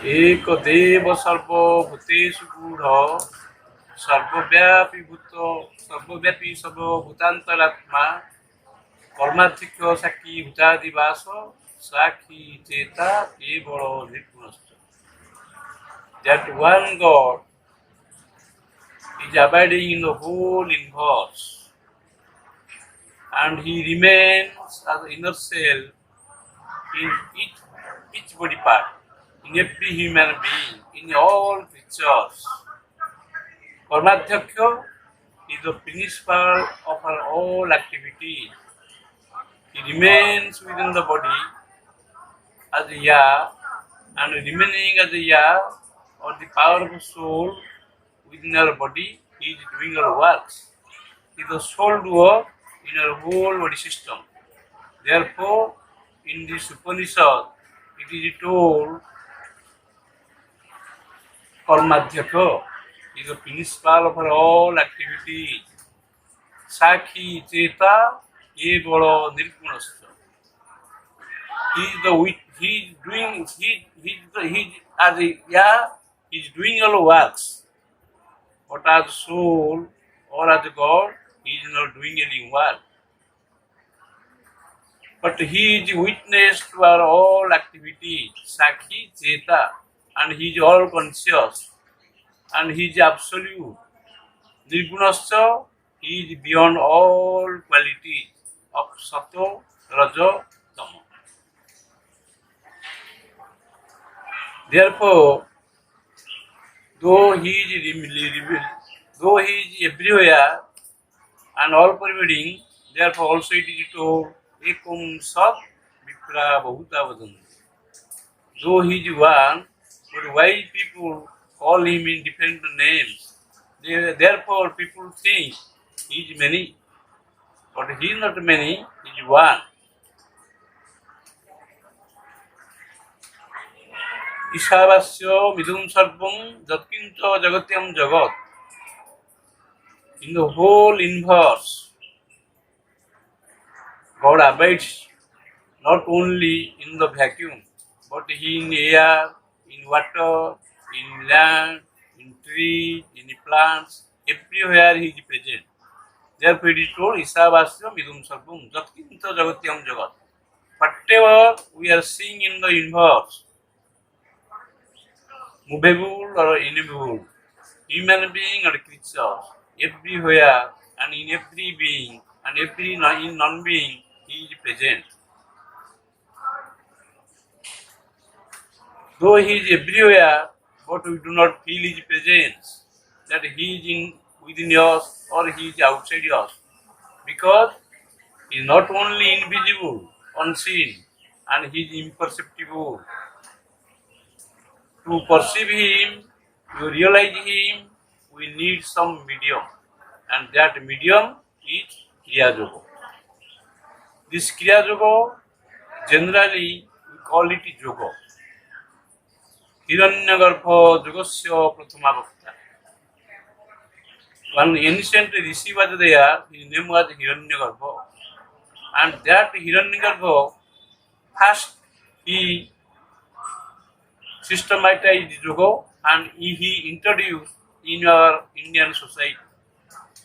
एक देव सर्वभूतेषु गूढ़ सर्वव्यापी सर्वभूतांतरात्मा कर्माधिक्य साक्षी भूतादिवास साक्षी चेता केवल निर्गुणश्च. That one God is abiding in the whole universe, and He remains as the inner self in each body part, in every human being, in all creatures. Karmadhyakya is the principal of all activities. He remains within the body as a Ya, and remaining as a Ya, or the powerful soul within our body, he is doing our works. He is the sole doer in our whole body system. Therefore, in this Upanishad, it is told Karmadhyaka is the principal of all activities. Sakhi Cheta Kevala Nirgunasya. He is doing all works. But as soul or as God, he is not doing any work. But he is witness to our all activities, Sakhi Cheta, and he is all conscious, and he is absolute. Nirgunasya, he is beyond all qualities of Sato, Raja, Tama. Therefore, though he is everywhere and all pervading, therefore also it is told Ekum Sat Vipra Bahuta Vadanti. Though he is one, but why people call him in different names? Therefore people think he is many, but he is not many, he is one. Ishavasya midum sarvam jatkincha jagatyam jagat. In the whole universe, God abides not only in the vacuum, but He in air, in water, in land, in trees, in plants, everywhere He is present. Therefore it is told Ishavasya midum sarvam jatkincha jagatyam jagat. Whatever we are seeing in the universe, movable or immovable, human being or creatures, everywhere and in every being and every non-being, he is present. Though he is everywhere, but we do not feel his presence, that he is within us or he is outside us, because he is not only invisible, unseen, and he is imperceptible. To perceive him, to realize him, we need some medium, and that medium is Kriya Yoga. This Kriya Yoga, generally we call it Yoga. Hiranyagarbha Yogasya Prathama Bhakta. One ancient rishi was there, his name was Hiranyagarbha, and that Hiranyagarbha, first he systematized yoga and he introduced in our Indian society.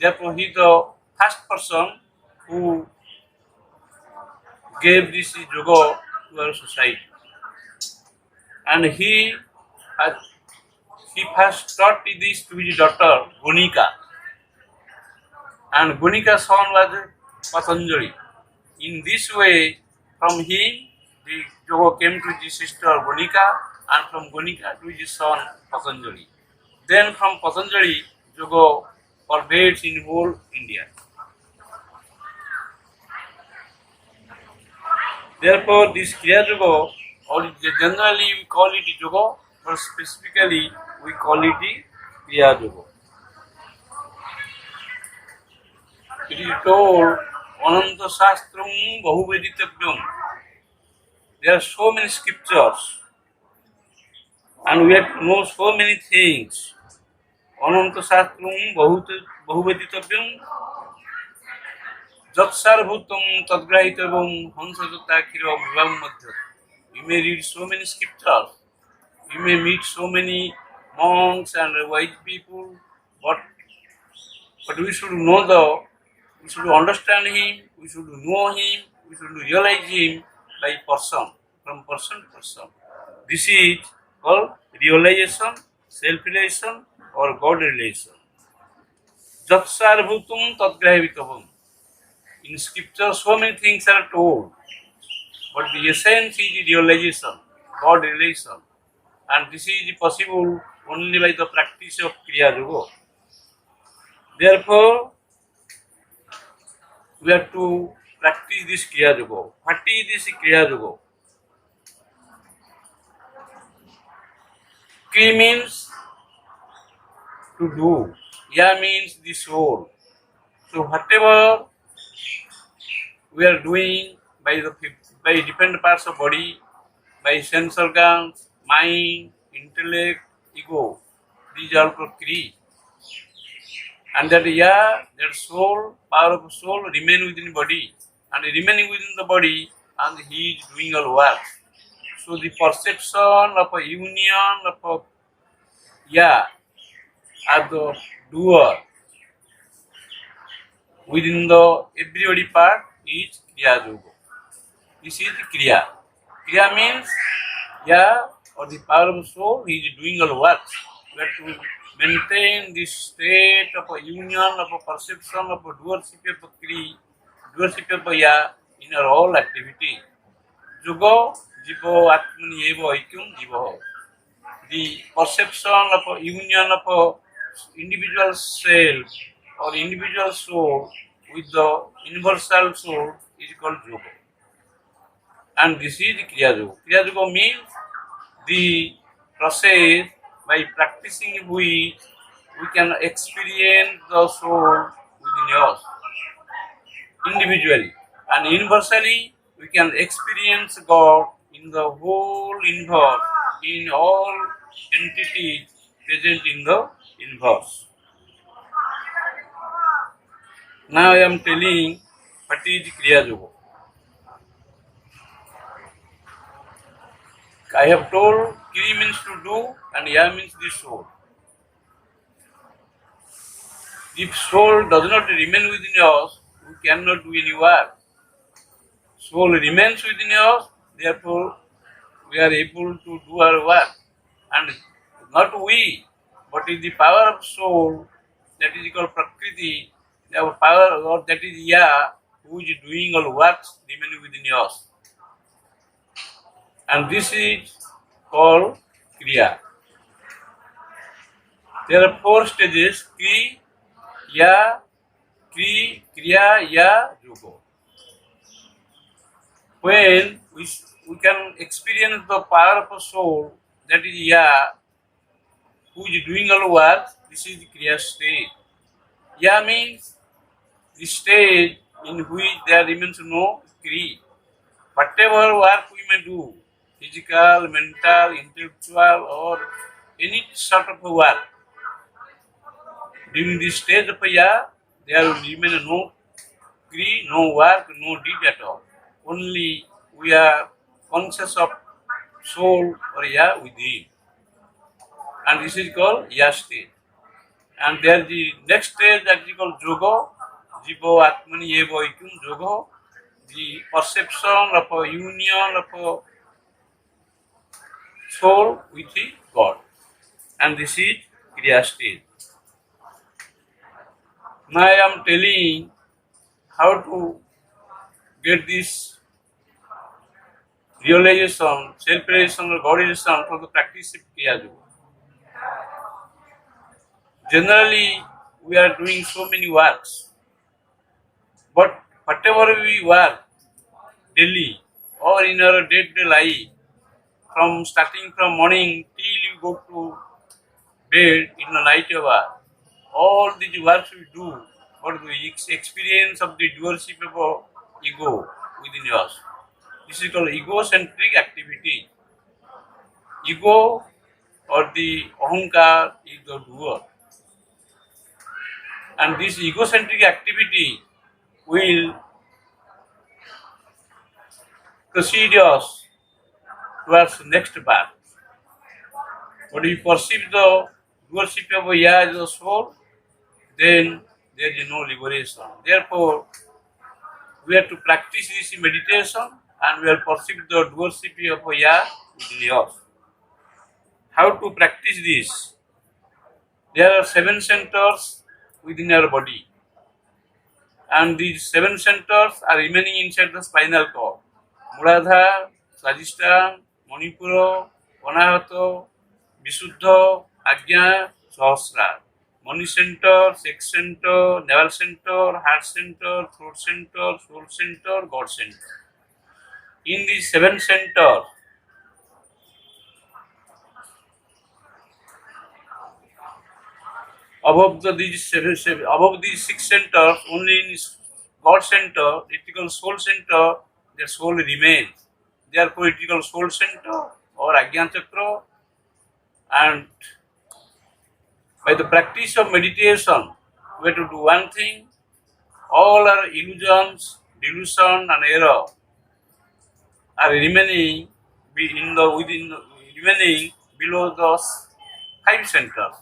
Therefore, he is the first person who gave this yoga to our society. And he first taught this to his daughter, Gunika. And Gunika's son was Patanjali. In this way, from him, the yoga came to his sister Gunika, and from Gunika to his son Patanjali. Then from Patanjali, yoga pervades in whole India. Therefore, this Kriya Yoga, or generally we call it yoga, but specifically we call it Kriya Yoga. It is told, Ananta Shastram Bahuveditabhyam. There are so many scriptures, and we have to know so many things. Ananta Shastram Bahuveditabhyam Jatsarbhutam Tadgrahitabam Hansajata Kira Vivam Madhya. You may read so many scriptures. You may meet so many monks and wise people, but we should we should understand him, we should know him, we should realize him by person, from person to person. This is called realization, self-realization or God relation. Jatsarbhutum tadgrahivitavam. In scripture, so many things are told, but the essence is realization, God relation. And this is possible only by the practice of Kriya Yoga. Therefore, we have to practice this Kriya Yoga. What is this Kriya Yoga? Kri means to do. Ya means the soul. So whatever we are doing by different parts of body, by sense organs, mind, intellect, ego, these are called Kri. And that soul, power of soul remain within body. And remaining within the body, and he is doing all work. So the perception of a union of a as the doer within the everybody part is Kriya Yoga. This is Kriya. Kriya means or the power of soul, he is doing all work. We have to maintain this state of a union, of a perception, of a doership of a Kri, doership of a in our whole activity. Yoga, jivo atmani eva aikyam jivo. The perception of a union of a individual self or individual soul with the universal soul is called yoga. And this is the Kriya Yoga. Kriya Yoga means the process by practicing which we can experience the soul within us individually, and universally we can experience God in the whole universe, in all entities present in the universe. Now I am telling what is Kriya Yoga. I have told Kri means to do and Ya means the soul. If soul does not remain within us, we cannot do any work. Soul remains within us, therefore we are able to do our work. And not we, but is the power of soul, that is called Prakriti, our power, or that is Ya, who is doing all works remaining within us. And this is called Kriya. There are 4 stages: Kri, Ya, Kriya, Ya, Yoga. When we can experience the power of a soul, that is Ya, who is doing all work, this is the Kriya stage. Ya means the stage in which there remains no Kri. Whatever work we may do, physical, mental, intellectual, or any sort of work, during this stage of Ya, there will remain no Kri, no work, no deed at all. Only we are conscious of soul or Ya within. And this is called Ya stage. And there is the next stage that is called Yoga, Jivo Atmani Eva Ikum Yoga, the perception of a union of a soul with the God. And this is Kriya stage. Now I am telling how to get this realization, self-realization or God realization from the practice of Kriya Yoga. Generally, we are doing so many works, but whatever we work daily or in our day-to-day life, starting from morning till you go to bed in the night hour, all these works we do, but the experience of the doership of ego within us. This is called egocentric activity. Ego or the ahankar is the doer. And this egocentric activity will proceed us towards the next path. But if you perceive the doership of a Ya as the soul, then there is no liberation. Therefore, we have to practice this meditation and we have perceived the doership of a Ya within us. How to practice this? There are 7 centers within our body, and these 7 centers are remaining inside the spinal cord. Muladhara, Svadhisthana, Manipura, Anahata, Visuddha, Ajna, Sahasrara. Money center, sex center, navel center, heart center, throat center, soul center, God center. In these 7 centers, above these 6 centers, only in God center, it is called soul center, the soul remains. Therefore, it is called soul center or Ajna Chakra. And by the practice of meditation, we have to do one thing: all our illusions, delusion, and error are remaining remaining below those 5 centers.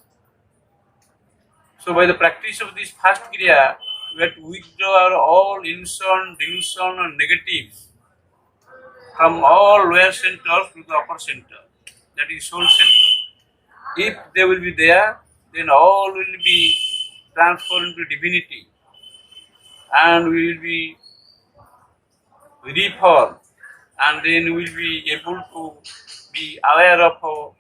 So by the practice of this first kriya, we have to withdraw our all illusion, delusion, and negatives from all lower centers to the upper center, that is soul center. If they will be there, then all will be transformed into divinity, and we will be reformed, and then we will be able to be aware of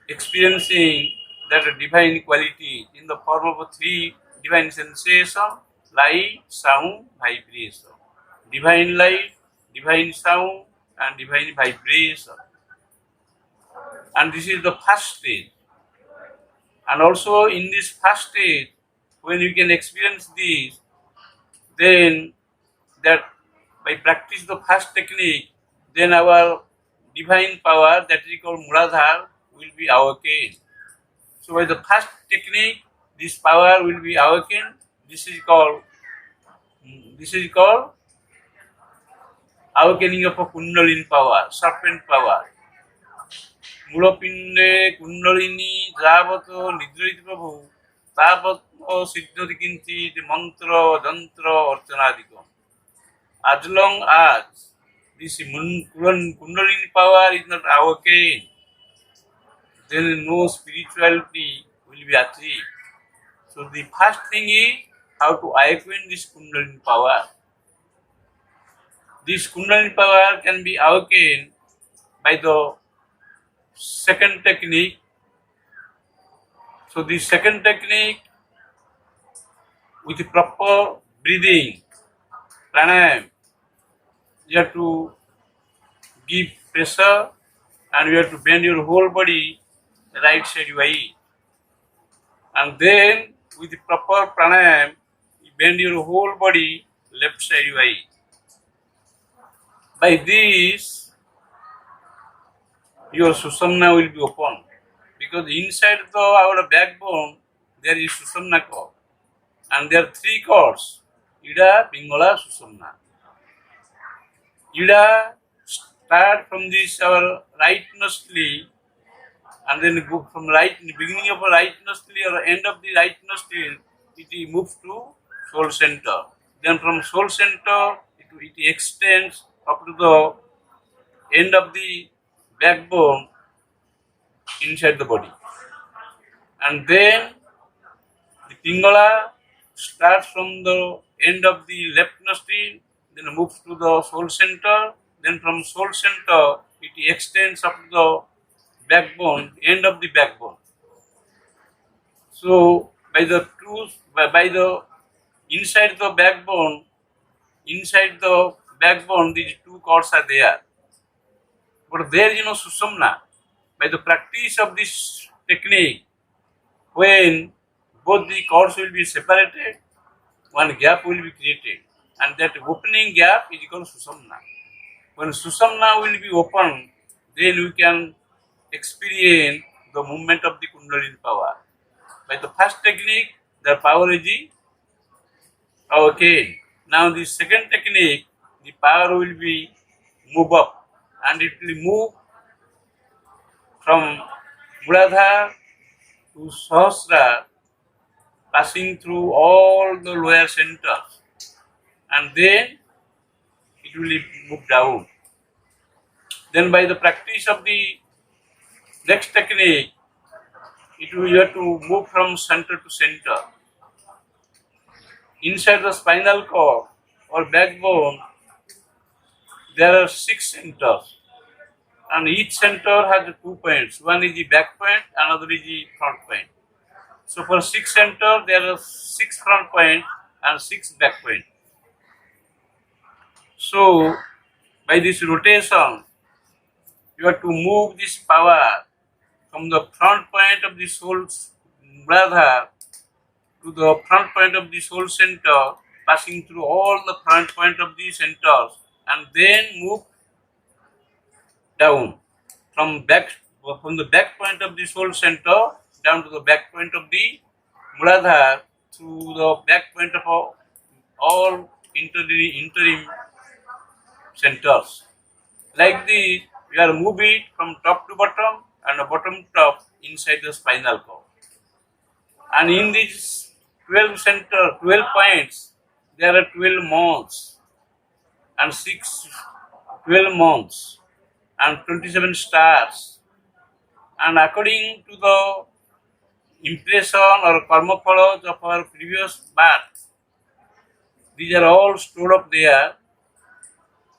experiencing that divine quality in the form of 3 divine sensations: light, sound, vibration. Divine light, divine sound, and divine vibration. And this is the first stage. And also in this first stage, when you can experience this, then that by practice the first technique, then our divine power, that is called Muladhara, will be awakened. So by the first technique, this power will be awakened. This is called awakening of a Kundalini power, serpent power. Mulapinde Kundalini Javato Nidrit Prabhu Tavat Siddhati Kinti Mantra Dantra Archanadikam. As long as this Kundalini power is not awakened, then no spirituality will be achieved. So the first thing is how to awaken this Kundalini power. This Kundalini power can be awakened by the second technique. So the second technique, with the proper breathing, pranayama, you have to give pressure and you have to bend your whole body right side way. And then with the proper pranayama, you bend your whole body left side way. By this, your Susamna will be open, because inside our backbone there is Susamna cord, and there are 3 cords: Ida, Pingala, Susamna. Ida start from this our right nostril, and then go from beginning of a right nostril or end of the right nostril, it moves to soul center. Then from soul center, it extends up to the end of the backbone inside the body. And then the Pingala starts from the end of the left nostril, then moves to the soul center, then from soul center it extends up to the backbone, end of the backbone. So by the inside the backbone, these 2 cords are there. But there is no Susamna. By the practice of this technique, when both the cords will be separated, one gap will be created, and that opening gap is called Susamna. When Susamna will be open, then we can experience the movement of the Kundalini power. By the first technique, the power is okay. Now the second technique, the power will be move up, and it will move from Muladhara to Sahasra, passing through all the lower centers, and then it will move down. Then by the practice of the next technique, you have to move from center to center. Inside the spinal cord or backbone, there are 6 centers, and each center has 2 points. One is the back point, another is the front point. So for 6 centers, there are 6 front points and 6 back points. So by this rotation, you have to move this power from the front point of the soul Radha to the front point of the soul center, passing through all the front point of the centers, and then move down from the back point of the soul center down to the back point of the Muladhara through the back point of all interim centers. Like this, you are moving from top to bottom and bottom to top inside the spinal cord. And in these 12 points, there are 12 months and 12 months and 27 stars. And according to the impression or karma phalas of our previous birth, these are all stored up there,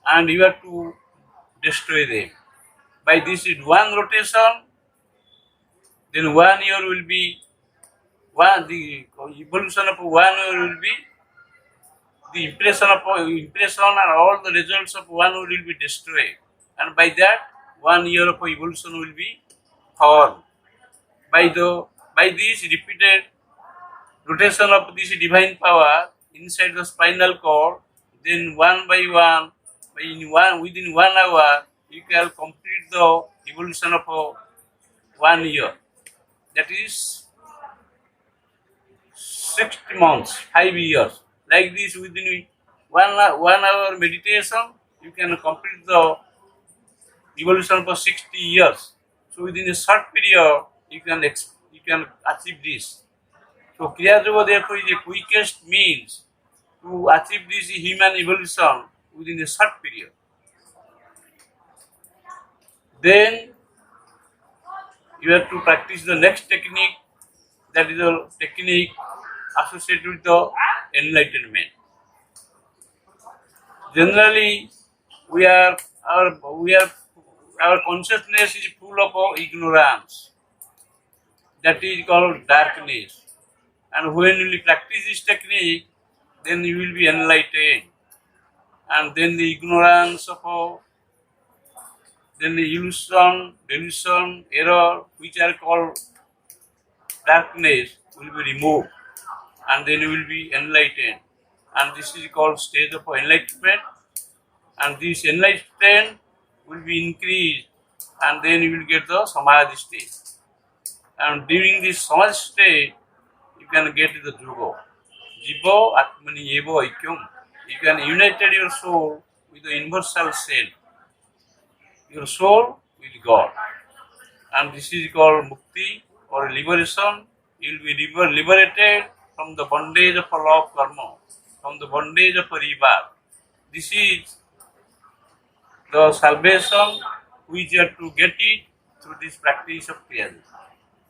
and you have to destroy them. By this is one rotation, then 1 year will be the evolution of 1 year will be the impression and all the results of 1 year will be destroyed, and by that 1 year of evolution will be formed. By this repeated rotation of this divine power inside the spinal cord, then one by one, within 1 hour, you can complete the evolution of 1 year. That is 60 months, 5 years. Like this, within 1 hour meditation, you can complete the evolution for 60 years. So within a short period, you can achieve this. So Kriya Yoga therefore is the quickest means to achieve this human evolution within a short period. Then you have to practice the next technique, that is the technique associated with the enlightenment. Generally, our consciousness is full of ignorance. That is called darkness. And when you practice this technique, then you will be enlightened. And then the ignorance of then the illusion, delusion, error, which are called darkness, will be removed, and then you will be enlightened. And this is called stage of enlightenment. And this enlightenment will be increased, and then you will get the samadhi stage. And during this samadhi stage, you can get the dhruva. Jiva atmani eva aikyam. You can unite your soul with the universal self. Your soul with God. And this is called mukti or liberation. You will be liberated from the bondage of law of karma, from the bondage of rebirth. This is the salvation which you have to get it through this practice of Kriya Yoga.